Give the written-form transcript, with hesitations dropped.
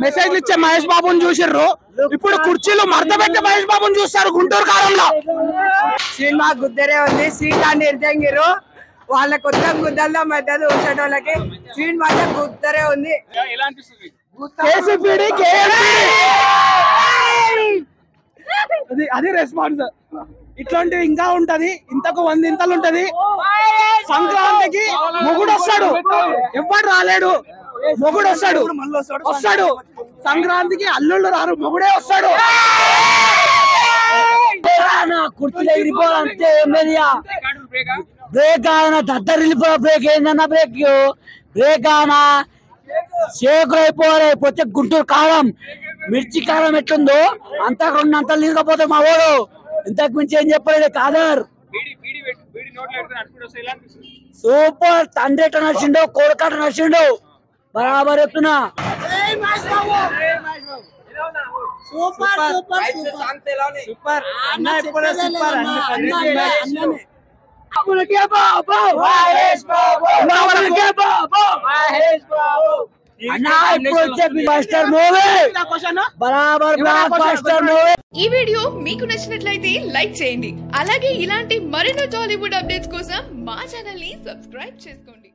మెసేజ్లు ఇచ్చే మహేష్ బాబుని చూసిర్రు. ఇప్పుడు కుర్చీలు మడత పెట్టే మహేష్ బాబుని చూస్తారు గుంటూరు కాలంలో. సినిమా గుద్దరే ఉంది. సీట్ అని ఎర్జంగిరు వాళ్ళకి కొత్త గుద్దల్లో మధ్య వచ్చే వాళ్ళకి సీట్ మాత్రం గుద్దరే ఉంది. అది రెస్పాన్స్. ఇట్లాంటివి ఇంకా ఉంటది, ఇంతకు 100 ఇంతలు ఉంటది. సంక్రాంతికి మొగుడు వస్తాడు, ఎవ్వడు రాలేడు. మొగుడు వస్తాడు సంక్రాంతికి అల్లుళ్ళు రారు, మొగుడే వస్తాడు. కుర్చీలో ఇరిపోవాలంటే బ్రేక్ ఆయన దద్దరు వెళ్ళిపో. బ్రేక్ ఏందన్నా బ్రేక్ ఆయన షేకులు అయిపోవాలి. పోతే గుంటూరు కారం మిర్చి కారం ఎట్లుందో అంత 2 అంతలు తీసుకపోతే మా వాడు ఇంతకు మించి ఏం చెప్పలేదు. కాదర్ సూపర్. తండ్రి ఎట్లా నడిచిండో కోడకట నడిచిండు బరాబర్ ఎత్తున్నా. ఈ వీడియో మీకు నచ్చినట్లయితే లైక్ చేయండి. అలాగే ఇలాంటి మరిన్ని టాలీవుడ్ అప్డేట్స్ కోసం మా ఛానల్ ని సబ్స్క్రైబ్ చేసుకోండి.